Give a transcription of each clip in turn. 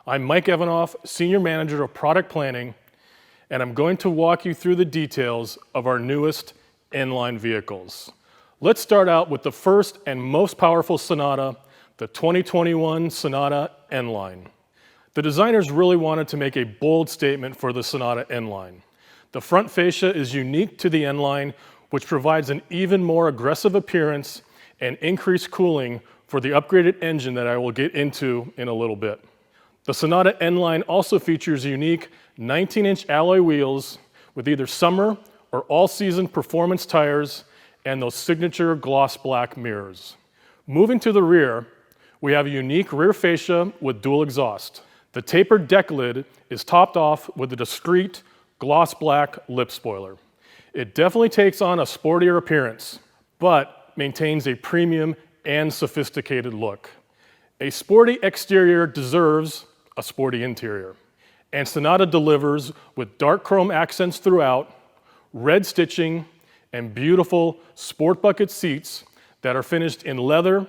I'm Mike Evanoff, Senior Manager of Product Planning, and I'm going to walk you through the details of our newest N-Line vehicles. Let's start out with the first and most powerful Sonata, the 2021 Sonata N Line. The designers really wanted to make a bold statement for the Sonata N Line. The front fascia is unique to the N Line, which provides an even more aggressive appearance and increased cooling for the upgraded engine that I will get into in a little bit. The Sonata N Line also features unique 19-inch alloy wheels with either summer or all-season performance tires and those signature gloss black mirrors. Moving to the rear, we have a unique rear fascia with dual exhaust. The tapered deck lid is topped off with a discreet gloss black lip spoiler. It definitely takes on a sportier appearance, but maintains a premium and sophisticated look. A sporty exterior deserves a sporty interior, and Sonata delivers with dark chrome accents throughout, red stitching, and beautiful sport bucket seats that are finished in leather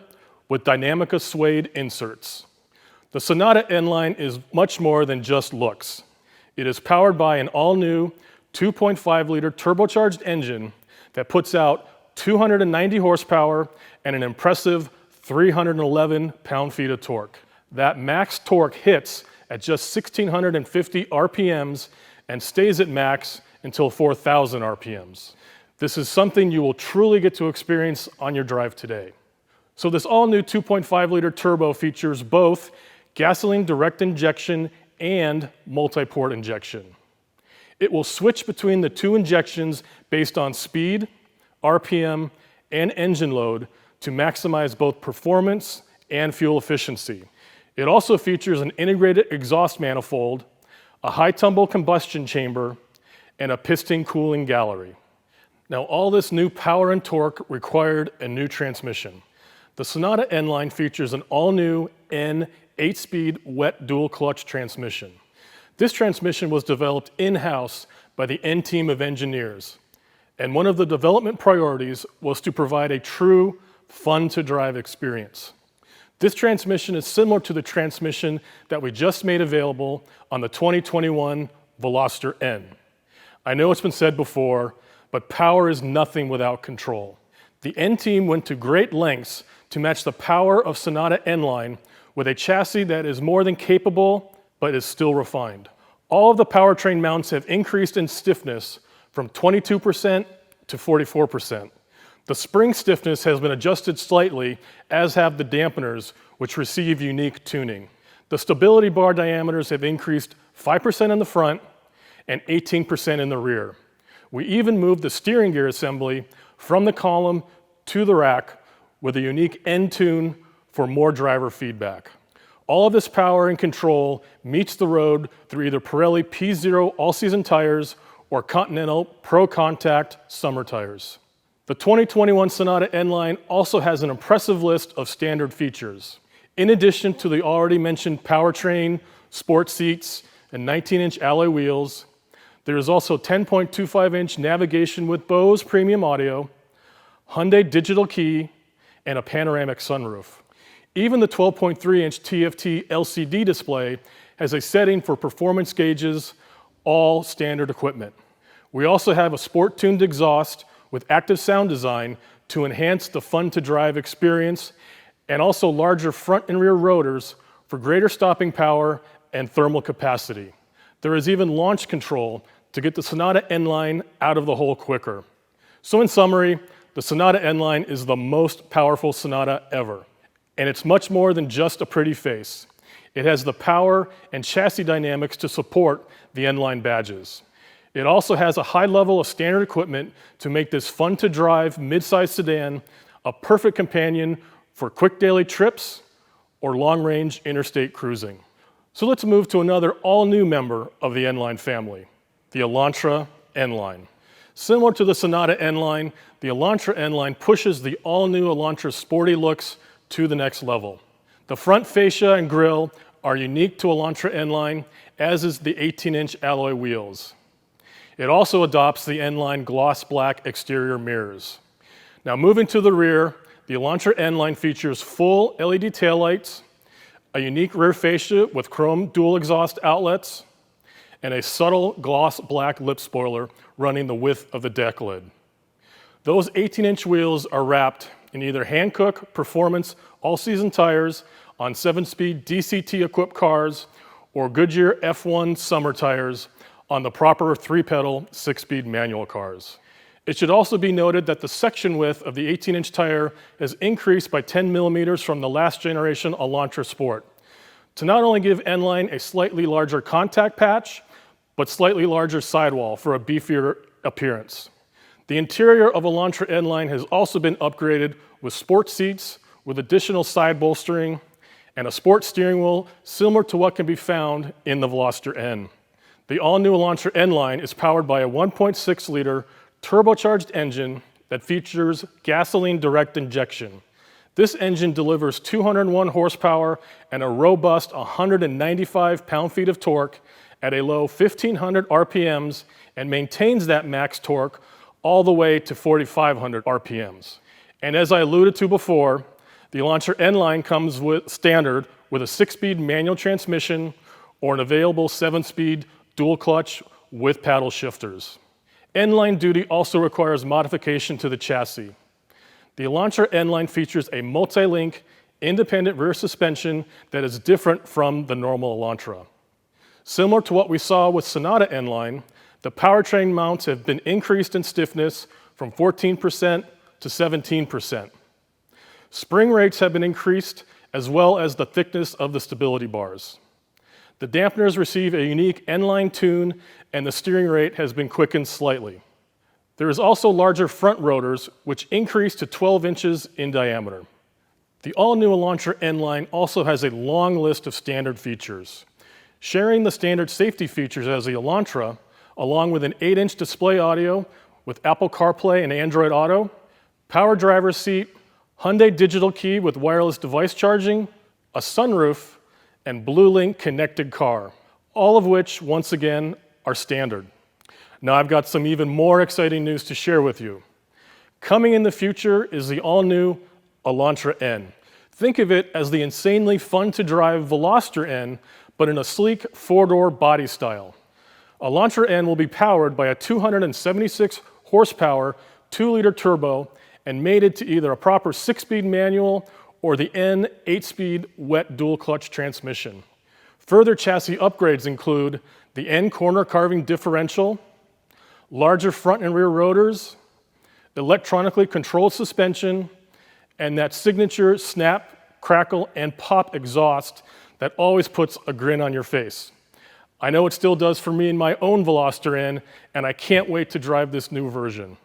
with Dynamica suede inserts. The Sonata N Line is much more than just looks. It is powered by an all-new 2.5-liter turbocharged engine that puts out 290 horsepower and an impressive 311 pound-feet of torque. That max torque hits at just 1,650 RPMs and stays at max until 4,000 RPMs. This is something you will truly get to experience on your drive today. So this all-new 2.5-liter turbo features both gasoline direct injection and multi-port injection. It will switch between the two injections based on speed, RPM, and engine load to maximize both performance and fuel efficiency. It also features an integrated exhaust manifold, a high tumble combustion chamber, and a piston cooling gallery. Now, all this new power and torque required a new transmission. The Sonata N Line features an all-new N 8-speed wet dual clutch transmission. This transmission was developed in-house by the N team of engineers, and one of the development priorities was to provide a true fun-to-drive experience. This transmission is similar to the transmission that we just made available on the 2021 Veloster N. I know it's been said before, but power is nothing without control. The N team went to great lengths to match the power of Sonata N Line with a chassis that is more than capable, but is still refined. All of the powertrain mounts have increased in stiffness from 22% to 44%. The spring stiffness has been adjusted slightly, as have the dampeners, which receive unique tuning. The stability bar diameters have increased 5% in the front and 18% in the rear. We even moved the steering gear assembly from the column to the rack with a unique N-tune for more driver feedback. All of this power and control meets the road through either Pirelli P0 all-season tires or Continental Pro Contact summer tires. The 2021 Sonata N Line also has an impressive list of standard features. In addition to the already mentioned powertrain, sport seats, and 19-inch alloy wheels, there is also 10.25-inch navigation with Bose premium audio, Hyundai digital key, and a panoramic sunroof. Even the 12.3-inch TFT LCD display has a setting for performance gauges, all standard equipment. We also have a sport-tuned exhaust with active sound design to enhance the fun-to-drive experience, and also larger front and rear rotors for greater stopping power and thermal capacity. There is even launch control to get the Sonata N Line out of the hole quicker. So in summary, the Sonata N Line is the most powerful Sonata ever. And it's much more than just a pretty face. It has the power and chassis dynamics to support the N Line badges. It also has a high level of standard equipment to make this fun-to-drive midsize sedan a perfect companion for quick daily trips or long-range interstate cruising. So let's move to another all-new member of the N Line family, the Elantra N Line. Similar to the Sonata N Line, the Elantra N Line pushes the all-new Elantra sporty looks to the next level. The front fascia and grille are unique to Elantra N Line, as is the 18-inch alloy wheels. It also adopts the N Line gloss black exterior mirrors. Now moving to the rear, the Elantra N Line features full LED taillights, a unique rear fascia with chrome dual exhaust outlets, and a subtle gloss black lip spoiler running the width of the deck lid. Those 18-inch wheels are wrapped in either Hankook Performance all-season tires on 7-speed DCT-equipped cars or Goodyear F1 summer tires on the proper 3-pedal 6-speed manual cars. It should also be noted that the section width of the 18-inch tire has increased by 10 millimeters from the last generation Elantra Sport to not only give N Line a slightly larger contact patch, but slightly larger sidewall for a beefier appearance. The interior of Elantra N Line has also been upgraded with sport seats with additional side bolstering and a sport steering wheel similar to what can be found in the Veloster N. The all-new Elantra N Line is powered by a 1.6-liter turbocharged engine that features gasoline direct injection. This engine delivers 201 horsepower and a robust 195 pound-feet of torque at a low 1,500 RPMs and maintains that max torque all the way to 4,500 RPMs. And as I alluded to before, the Elantra N Line comes standard with a 6-speed manual transmission or an available 7-speed dual clutch with paddle shifters. N Line duty also requires modification to the chassis. The Elantra N Line features a multi-link independent rear suspension that is different from the normal Elantra. Similar to what we saw with Sonata N Line, the powertrain mounts have been increased in stiffness from 14% to 17%. Spring rates have been increased as well as the thickness of the stability bars. The dampeners receive a unique N Line tune and the steering rate has been quickened slightly. There is also larger front rotors which increase to 12 inches in diameter. The all-new Elantra N Line also has a long list of standard features. Sharing the standard safety features as the Elantra, along with an 8-inch display audio with Apple CarPlay and Android Auto, power driver's seat, Hyundai digital key with wireless device charging, a sunroof, and BlueLink connected car, all of which, once again, are standard. Now I've got some even more exciting news to share with you. Coming in the future is the all-new Elantra N. Think of it as the insanely fun-to-drive Veloster N, but in a sleek 4-door body style. Elantra N will be powered by a 276 horsepower 2-liter turbo and mated to either a proper 6-speed manual or the N 8-speed wet dual clutch transmission. Further chassis upgrades include the N corner carving differential, larger front and rear rotors, electronically controlled suspension, and that signature snap, crackle, and pop exhaust that always puts a grin on your face. I know it still does for me in my own Veloster N, and I can't wait to drive this new version.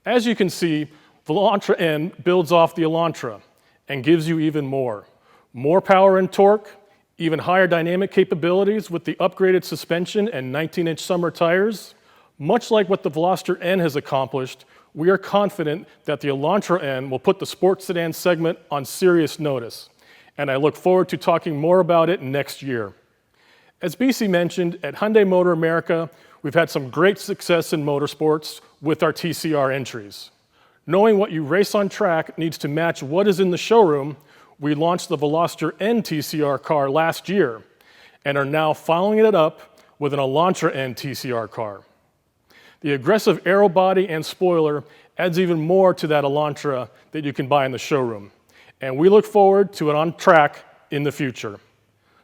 As you can see, Elantra N builds off the Elantra and gives you even more. More power and torque, even higher dynamic capabilities with the upgraded suspension and 19-inch summer tires. Much like what the Veloster N has accomplished, we are confident that the Elantra N will put the sports sedan segment on serious notice, and I look forward to talking more about it next year. As BC mentioned, at Hyundai Motor America, we've had some great success in motorsports with our TCR entries. Knowing what you race on track needs to match what is in the showroom, we launched the Veloster N TCR car last year and are now following it up with an Elantra N TCR car. The aggressive aero body and spoiler adds even more to that Elantra that you can buy in the showroom, and we look forward to it on track in the future.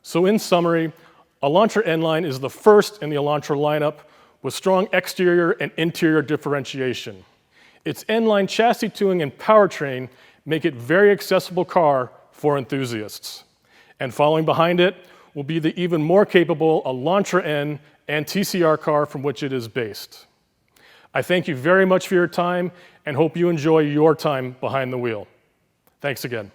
So in summary, Elantra N Line is the first in the Elantra lineup with strong exterior and interior differentiation. Its N Line chassis tuning and powertrain make it a very accessible car for enthusiasts. And following behind it will be the even more capable Elantra N and TCR car from which it is based. I thank you very much for your time and hope you enjoy your time behind the wheel. Thanks again.